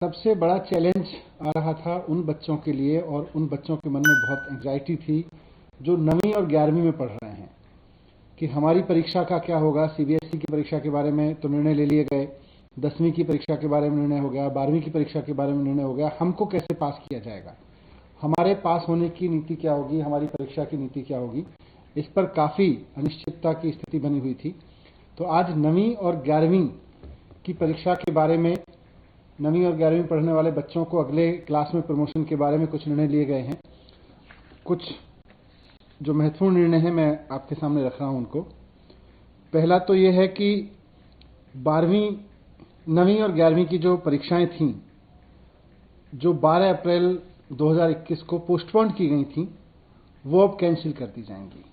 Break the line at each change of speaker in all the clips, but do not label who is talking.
सबसे बड़ा चैलेंज आ रहा था उन बच्चों के लिए और उन बच्चों के मन में बहुत एंग्जाइटी थी जो 9वीं और 11वीं में पढ़ रहे हैं कि हमारी परीक्षा का क्या होगा। सीबीएसई की परीक्षा के बारे में तो निर्णय ले लिए गए, 10वीं की परीक्षा के बारे में निर्णय हो गया, 12वीं की परीक्षा के बारे में निर्णय हो गया। हमको कैसे पास किया जाएगा, हमारे पास होने की नीति क्या होगी, हमारी परीक्षा की नीति क्या होगी, इस पर काफ़ी अनिश्चितता की स्थिति बनी हुई थी। तो आज 9वीं और 11वीं की परीक्षा के बारे में 9वीं और 11वीं पढ़ने वाले बच्चों को अगले क्लास में प्रमोशन के बारे में कुछ निर्णय लिए गए हैं। कुछ जो महत्वपूर्ण निर्णय हैं मैं आपके सामने रख रहा हूं उनको। पहला तो ये है कि 9वीं और 11वीं की जो परीक्षाएं थीं, जो 12 अप्रैल 2021 को पोस्टपोन की गई थीं, वो अब कैंसिल कर दी जाएंगी,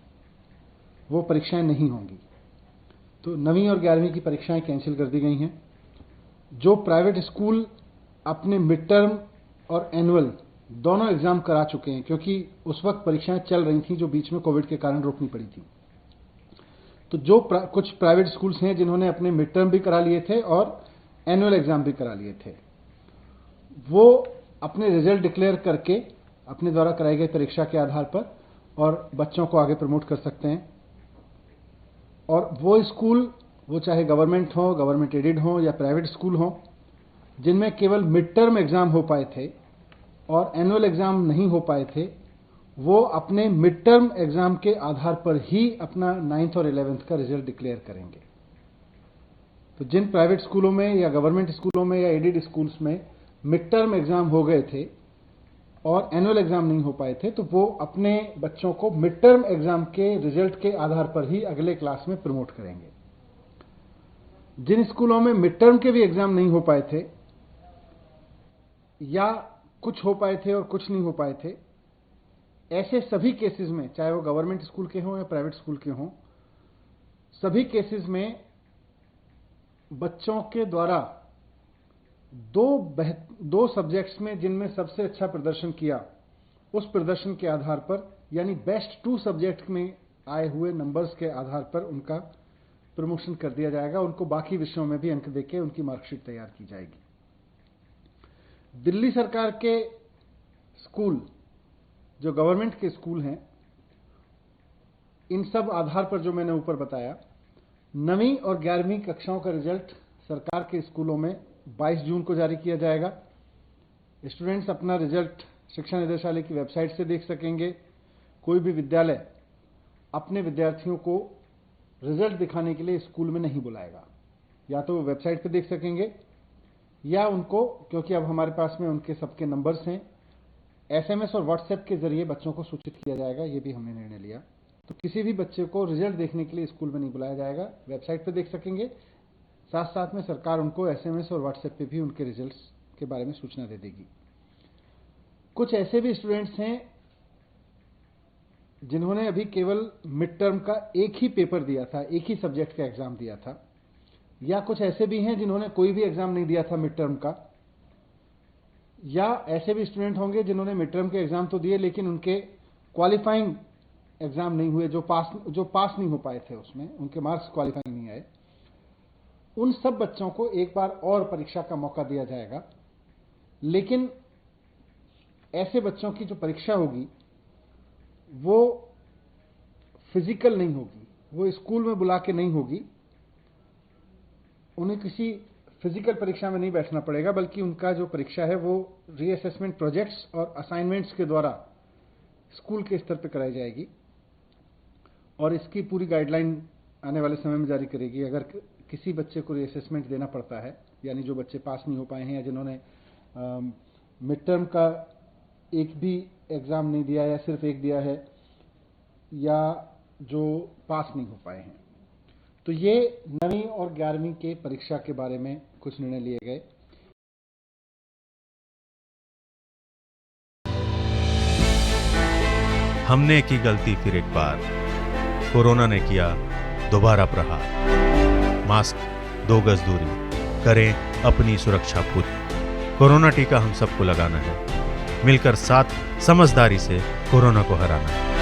वो परीक्षाएं नहीं होंगी। तो 9वीं और 11वीं की परीक्षाएं कैंसिल कर दी गई हैं। जो प्राइवेट स्कूल अपने मिड टर्म और एनुअल दोनों एग्जाम करा चुके हैं, क्योंकि उस वक्त परीक्षाएं चल रही थी जो बीच में कोविड के कारण रोकनी पड़ी थी, तो जो कुछ प्राइवेट स्कूल्स हैं जिन्होंने अपने मिड टर्म भी करा लिए थे और एनुअल एग्जाम भी करा लिए थे, वो अपने रिजल्ट डिक्लेयर करके अपने द्वारा कराई गई परीक्षा के आधार पर और बच्चों को आगे प्रमोट कर सकते हैं। और वो स्कूल, वो चाहे गवर्नमेंट हो, गवर्नमेंट एडेड हो या प्राइवेट स्कूल हो, जिनमें केवल मिड टर्म एग्जाम हो पाए थे और एनुअल एग्जाम नहीं हो पाए थे, वो अपने मिड टर्म एग्जाम के आधार पर ही अपना 9th और 11th का रिजल्ट डिक्लेयर करेंगे। तो जिन प्राइवेट स्कूलों में या गवर्नमेंट स्कूलों में या एडेड स्कूल्स में मिड टर्म एग्जाम हो गए थे और एनुअल एग्जाम नहीं हो पाए थे, तो वो अपने बच्चों को मिड टर्म एग्जाम के रिजल्ट के आधार पर ही अगले क्लास में प्रमोट करेंगे। जिन स्कूलों में मिड टर्म के भी एग्जाम नहीं हो पाए थे या कुछ हो पाए थे और कुछ नहीं हो पाए थे, ऐसे सभी केसेस में, चाहे वो गवर्नमेंट स्कूल के हों या प्राइवेट स्कूल के हों, सभी केसेस में बच्चों के द्वारा दो सब्जेक्ट्स में जिनमें सबसे अच्छा प्रदर्शन किया, उस प्रदर्शन के आधार पर, यानी बेस्ट 2 सब्जेक्ट में आए हुए नंबर्स के आधार पर उनका प्रमोशन कर दिया जाएगा। उनको बाकी विषयों में भी अंक देके उनकी मार्कशीट तैयार की जाएगी। दिल्ली सरकार के स्कूल, जो गवर्नमेंट के स्कूल हैं, इन सब आधार पर जो मैंने ऊपर बताया, 9वीं और 11वीं कक्षाओं का रिजल्ट सरकार के स्कूलों में 22 जून को जारी किया जाएगा। स्टूडेंट्स अपना रिजल्ट शिक्षा निदेशालय की वेबसाइट से देख सकेंगे। कोई भी विद्यालय अपने विद्यार्थियों को रिजल्ट दिखाने के लिए स्कूल में नहीं बुलाएगा, या तो वो वेबसाइट पे देख सकेंगे या उनको, क्योंकि अब हमारे पास में उनके सबके नंबर्स हैं, SMS और व्हाट्सएप के जरिए बच्चों को सूचित किया जाएगा। ये भी हमने निर्णय लिया। तो किसी भी बच्चे को रिजल्ट देखने के लिए स्कूल में नहीं बुलाया जाएगा, वेबसाइट पे देख सकेंगे। साथ साथ में सरकार उनको SMS और व्हाट्सएप पे भी उनके रिजल्ट्स के बारे में सूचना दे देगी। कुछ ऐसे भी स्टूडेंट्स हैं जिन्होंने अभी केवल मिड टर्म का एक ही पेपर दिया था, एक ही सब्जेक्ट का एग्जाम दिया था, या कुछ ऐसे भी हैं जिन्होंने कोई भी एग्जाम नहीं दिया था मिड टर्म का, या ऐसे भी स्टूडेंट होंगे जिन्होंने मिड टर्म के एग्जाम तो दिए लेकिन उनके क्वालिफाइंग एग्जाम नहीं हुए, जो पास नहीं हो पाए थे, उसमें उनके मार्क्स क्वालिफाइंग नहीं आए। उन सब बच्चों को एक बार और परीक्षा का मौका दिया जाएगा। लेकिन ऐसे बच्चों की जो परीक्षा होगी वो फिजिकल नहीं होगी, वो स्कूल में बुला के नहीं होगी। उन्हें किसी फिजिकल परीक्षा में नहीं बैठना पड़ेगा, बल्कि उनका जो परीक्षा है वो रीअसेसमेंट प्रोजेक्ट्स और असाइनमेंट्स के द्वारा स्कूल के स्तर पर कराई जाएगी। और इसकी पूरी गाइडलाइन आने वाले समय में जारी करेगी। अगर किसी बच्चे को रीअसेसमेंट देना पड़ता है, यानी जो बच्चे पास नहीं हो पाए हैं या जिन्होंने मिड टर्म का एक भी एग्जाम नहीं दिया या सिर्फ एक दिया है, या जो पास नहीं हो पाए हैं, तो ये 9वीं और 11वीं के परीक्षा के बारे में कुछ निर्णय लिए गए।
हमने की गलती फिर एक बार, कोरोना ने किया दोबारा प्रहार। मास्क, 2 गज दूरी, करें अपनी सुरक्षा पूरी। कोरोना टीका हम सबको लगाना है, मिलकर साथ समझदारी से कोरोना को हराना है।